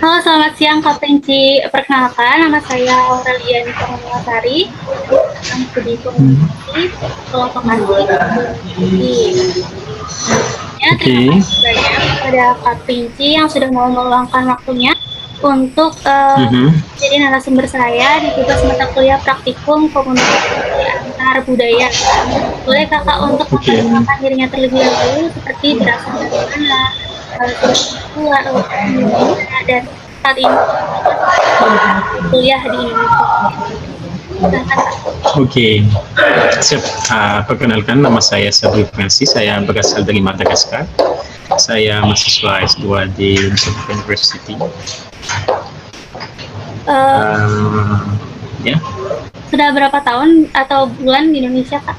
Halo, selamat siang Kak Penci. Perkenalkan, nama saya Aurelia Nikomawasari, datang studi komunikasi, kelompok asli di. Ya, terima Oke. kasih banyak kepada Kak Penci yang sudah mau meluangkan waktunya untuk Mhm. jadi narasumber saya di tugas mata kuliah praktikum komunikasi antar budaya. Boleh Kakak untuk Oke. memperkenalkan dirinya terlebih dahulu, seperti berasal dari mana, sudah tua, dan saat ini kuliah di Indonesia. Silakan, Kak. Oke. Siap. Perkenalkan, nama saya Sabri Francis. Saya berasal dari Madagaskar. Saya mahasiswa S2 di Nusantara University. Eh, Ya, sudah berapa tahun atau bulan di Indonesia, Kak?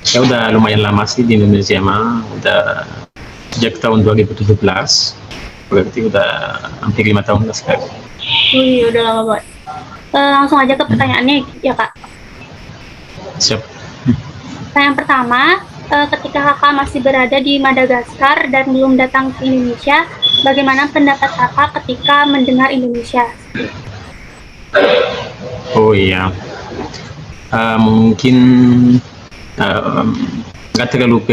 saya udah lumayan lama sih di Indonesia mah. Udah sejak tahun 2017. Berarti udah hampir 5 tahun lah sekarang. Wih, udah lama banget. Langsung aja ke pertanyaannya ya, Kak. Siap. Pertanyaan pertama, ketika Kakak masih berada di Madagaskar dan belum datang ke Indonesia, bagaimana pendapat Kakak ketika mendengar Indonesia? Oh iya. Mungkin um, nggak terlalu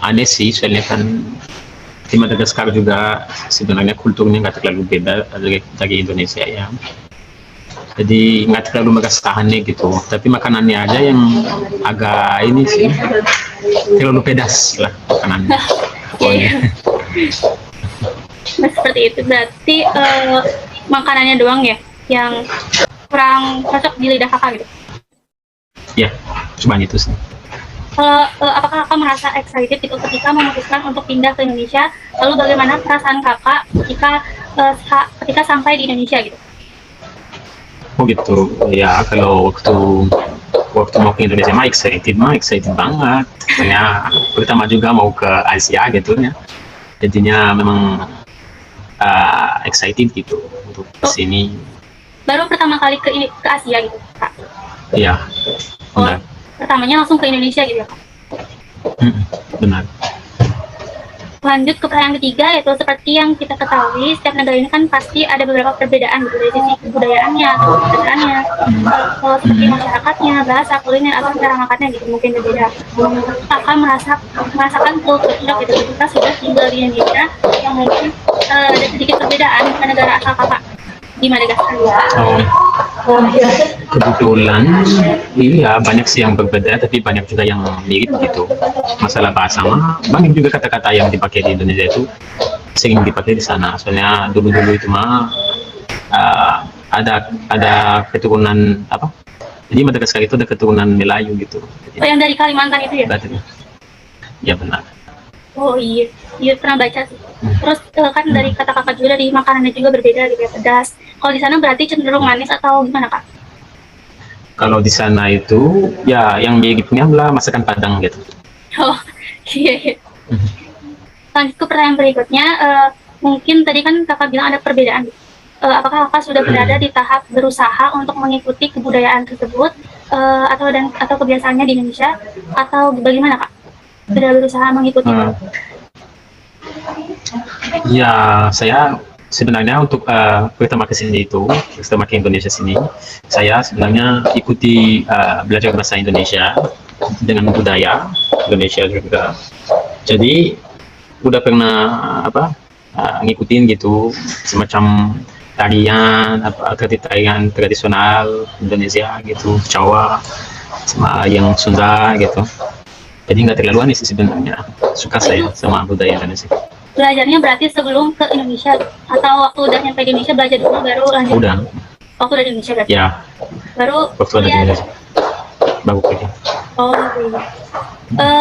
aneh sih, soalnya kan di Madagaskar juga sebenarnya kulturnya nggak terlalu beda dari Indonesia ya. Jadi nggak terlalu merasa aneh gitu. Tapi makanannya aja yang agak ini sih, terlalu pedas lah makanannya. Pokoknya. Nah, seperti itu berarti makanannya doang ya yang kurang cocok di lidah Kakak gitu. Ya, cuma itu sih. Apakah Kakak merasa excited gitu ketika memutuskan untuk pindah ke Indonesia? Lalu bagaimana perasaan Kakak ketika sampai di Indonesia gitu? Oh gitu. Ya kalau waktu mau ke Indonesia mah excited banget. Soalnya pertama juga mau ke Asia gitu ya. Jadinya memang excited gitu untuk kesini. Baru pertama kali ke Asia gitu, Kak? Iya, benar. Pertamanya langsung ke Indonesia gitu ya, Kak? Benar. Lanjut ke pertanyaan ketiga, yaitu seperti yang kita ketahui, setiap negara ini kan pasti ada beberapa perbedaan gitu, dari sisi kebudayaannya, kebijakannya, seperti masyarakatnya, bahasa, kuliner, atau cara makannya gitu, mungkin berbeda. Kakak merasakan culture shock gitu, ketika sudah tinggal di Indonesia, yang mungkin ada sedikit perbedaan ke negara asal kakak di Madagaskar. Kebetulan iya banyak sih yang berbeda, tapi banyak juga yang mirip gitu. Masalah bahasa mah banyak juga kata-kata yang dipakai di Indonesia itu sering dipakai di sana. Soalnya dulu-dulu itu mah ada keturunan apa? Jadi Madagaskar itu ada keturunan Melayu gitu. Jadi, yang dari Kalimantan itu ya? Ya benar. Oh iya, iya pernah baca sih. Terus kan dari kata kakak juga, dari makanannya juga berbeda gitu ya, pedas. Kalau di sana berarti cenderung manis atau gimana, Kak? Kalau di sana itu ya yang miripnya adalah masakan Padang gitu. Oh iya, iya. Lanjut ke pertanyaan berikutnya, mungkin tadi kan kakak bilang ada perbedaan. Apakah kakak sudah berada di tahap berusaha untuk mengikuti kebudayaan tersebut, atau kebiasaannya di Indonesia, atau bagaimana, Kak? Sudah berusaha mengikuti? Ya, saya sebenarnya untuk pertama ke sini itu, pertama ke Indonesia sini, saya sebenarnya ikuti belajar bahasa Indonesia dengan budaya Indonesia juga. Jadi udah pernah ngikutin gitu semacam tarian tarian tradisional Indonesia gitu, Jawa sama yang Sunda gitu. Jadi nggak terlalu aneh sih sebenarnya. Suka saya sama budaya Indonesia. Belajarnya berarti sebelum ke Indonesia, atau waktu udah nyampe di Indonesia belajar dulu baru lanjut? Udah. Waktu udah di Indonesia berarti? Ya. Baru waktu ada di Indonesia. Baru kerja. Oh, iya.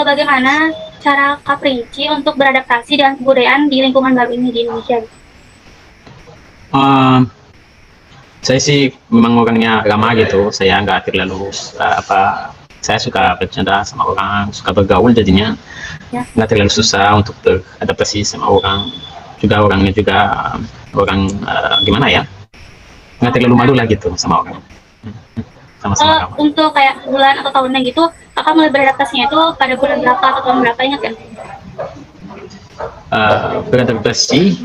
Bagaimana cara Kak Princi untuk beradaptasi dengan kebudayaan di lingkungan baru ini di Indonesia? Saya sih memang orangnya ramah gitu. Saya nggak terlalu saya suka bercanda sama orang, suka bergaul, jadinya nggak terlalu susah untuk beradaptasi sama orang. Juga orangnya juga orang gimana ya, nggak terlalu malu lah gitu sama orang. Sama-sama ramah. Untuk kayak bulan atau tahunnya gitu, kakak mulai beradaptasinya itu pada bulan berapa atau tahun berapa, ingat kan? Beradaptasi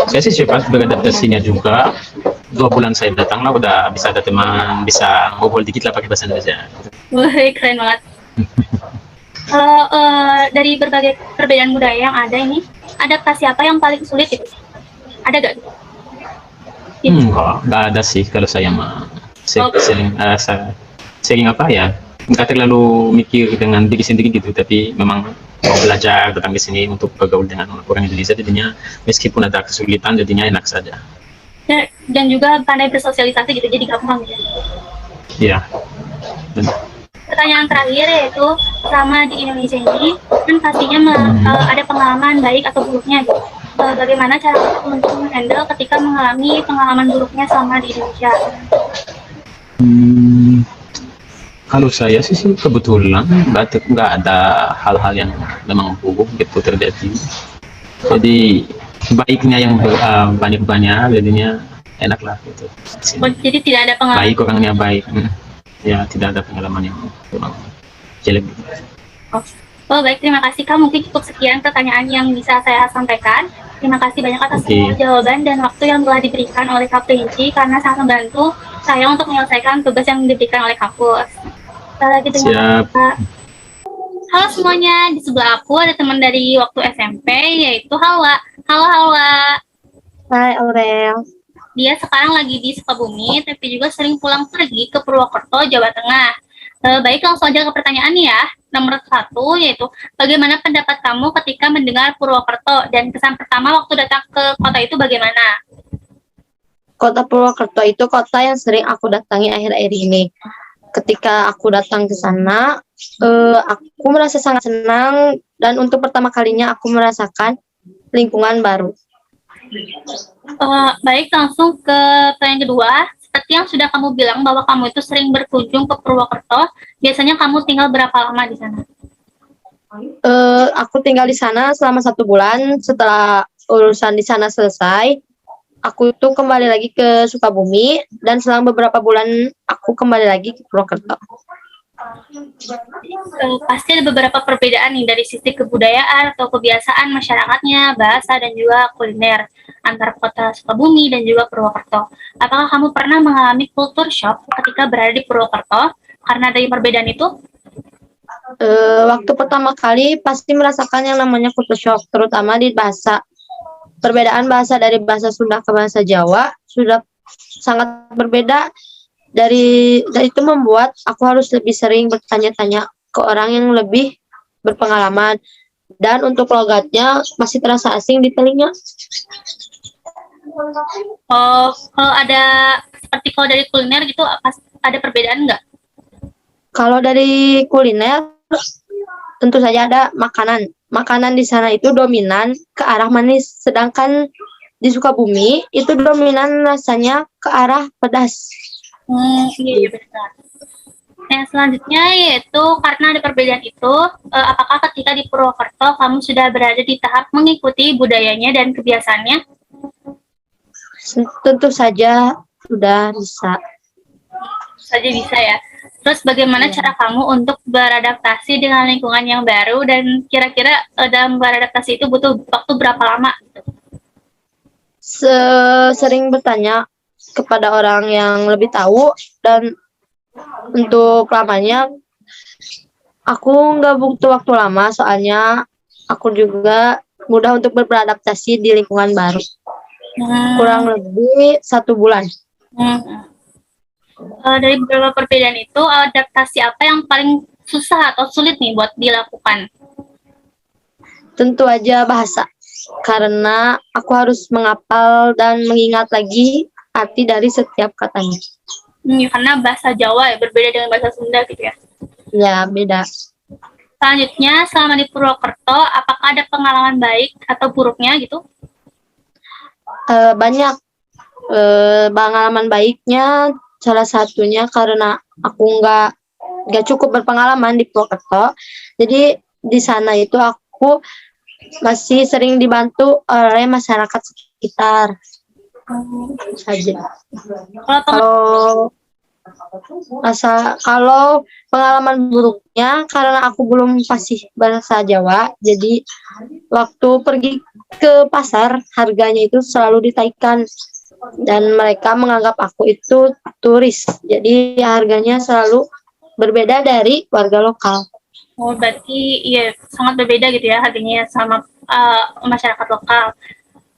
Saya sih cepat beradaptasinya juga. 2 bulan saya datang lah udah bisa ada teman, bisa ngobrol dikit lah pakai bahasa Indonesia. Wah, keren banget. Kalau dari berbagai perbedaan budaya yang ada ini, adaptasi apa yang paling sulit itu? Ada gak? Nggak ada sih kalau saya mah. Sering apa ya? Nggak terlalu mikir dengan diri sendiri gitu, tapi memang mau belajar datang ke sini untuk bergaul dengan orang Indonesia, jadinya meskipun ada kesulitan, jadinya enak saja. Dan juga pandai bersosialisasi gitu, jadi gampang gitu. Iya. Dan Pertanyaan terakhir yaitu, selama di Indonesia ini kan pastinya ada pengalaman baik atau buruknya gitu. Bagaimana cara untuk menghandle ketika mengalami pengalaman buruknya selama di Indonesia? Kalau saya sih kebetulan nggak ada hal-hal yang memang buruk gitu terjadi. Jadi baiknya yang banyak-banyak, jadinya enak lah gitu. Jadi tidak ada pengalaman. Baik, orangnya baik. Ya, tidak ada pengalaman yang memang jelek. Oh baik, terima kasih Kak. Mungkin cukup sekian pertanyaan yang bisa saya sampaikan. Terima kasih banyak atas semua jawaban dan waktu yang telah diberikan oleh Kak Princi, karena sangat membantu saya untuk menyelesaikan tugas yang diberikan oleh kampus. Gitu, Siap. Halo semuanya, di sebelah aku ada teman dari waktu SMP, yaitu Hawa. Halo Hawa. Hai Aurel. Dia sekarang lagi di Sukabumi, tapi juga sering pulang pergi ke Purwokerto, Jawa Tengah. Baik, langsung aja ke pertanyaannya ya. Nomor 1, yaitu bagaimana pendapat kamu ketika mendengar Purwokerto, dan kesan pertama waktu datang ke kota itu bagaimana? Kota Purwokerto itu kota yang sering aku datangi akhir-akhir ini. Ketika aku datang ke sana, aku merasa sangat senang, dan untuk pertama kalinya aku merasakan lingkungan baru. Baik, langsung ke pertanyaan kedua. Seperti yang sudah kamu bilang bahwa kamu itu sering berkunjung ke Purwokerto, biasanya kamu tinggal berapa lama di sana? Aku tinggal di sana selama 1 bulan. Setelah urusan di sana selesai, aku tuh kembali lagi ke Sukabumi, dan selang beberapa bulan aku kembali lagi ke Purwokerto. Pasti ada beberapa perbedaan nih dari sisi kebudayaan atau kebiasaan masyarakatnya, bahasa, dan juga kuliner antara kota Sukabumi dan juga Purwokerto. Apakah kamu pernah mengalami culture shock ketika berada di Purwokerto karena dari perbedaan itu? Waktu pertama kali pasti merasakan yang namanya culture shock, terutama di bahasa. Perbedaan bahasa dari bahasa Sunda ke bahasa Jawa sudah sangat berbeda. Dari itu membuat aku harus lebih sering bertanya-tanya ke orang yang lebih berpengalaman, dan untuk logatnya masih terasa asing di telinga. Kalau ada seperti kalau dari kuliner gitu, ada perbedaan nggak? Kalau dari kuliner, tentu saja ada makanan. Makanan di sana itu dominan ke arah manis, sedangkan di Sukabumi itu dominan rasanya ke arah pedas. Iya benar. Yang selanjutnya yaitu karena ada perbedaan itu, apakah ketika di Purwokerto kamu sudah berada di tahap mengikuti budayanya dan kebiasaannya? Tentu saja sudah bisa. Bisa ya. Terus bagaimana cara kamu untuk beradaptasi dengan lingkungan yang baru, dan kira-kira dalam beradaptasi itu butuh waktu berapa lama? Sering bertanya kepada orang yang lebih tahu, dan untuk lamanya aku nggak butuh waktu lama, soalnya aku juga mudah untuk beradaptasi di lingkungan baru. Kurang lebih 1 bulan. Dari beberapa perbedaan itu, adaptasi apa yang paling susah atau sulit nih buat dilakukan? Tentu aja bahasa, karena aku harus menghafal dan mengingat lagi arti dari setiap katanya. Karena bahasa Jawa ya berbeda dengan bahasa Sunda gitu ya? Ya, beda. Selanjutnya, selama di Purwokerto, apakah ada pengalaman baik atau buruknya gitu? Banyak pengalaman baiknya. Salah satunya karena aku nggak cukup berpengalaman di Purwokerto, jadi di sana itu aku masih sering dibantu oleh masyarakat sekitar saja. Kalau pengalaman buruknya, karena aku belum fasih bahasa Jawa, jadi waktu pergi ke pasar, harganya itu selalu ditaikkan dan mereka menganggap aku itu turis. Jadi harganya selalu berbeda dari warga lokal. Oh, berarti ya sangat berbeda gitu ya harganya sama masyarakat lokal.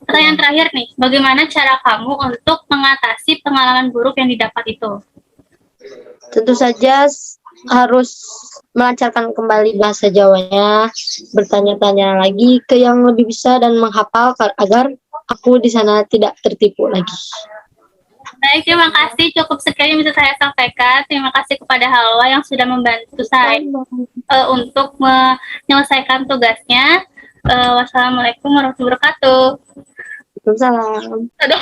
Pertanyaan terakhir nih, bagaimana cara kamu untuk mengatasi pengalaman buruk yang didapat itu? Tentu saja harus melancarkan kembali bahasa Jawanya, bertanya-tanya lagi ke yang lebih bisa dan menghafal agar aku di sana tidak tertipu lagi. Baik, terima kasih. Cukup sekian yang bisa saya sampaikan. Terima kasih kepada Halwa yang sudah membantu saya untuk menyelesaikan tugasnya. Wassalamualaikum warahmatullahi wabarakatuh. Waalaikumsalam. Aduh,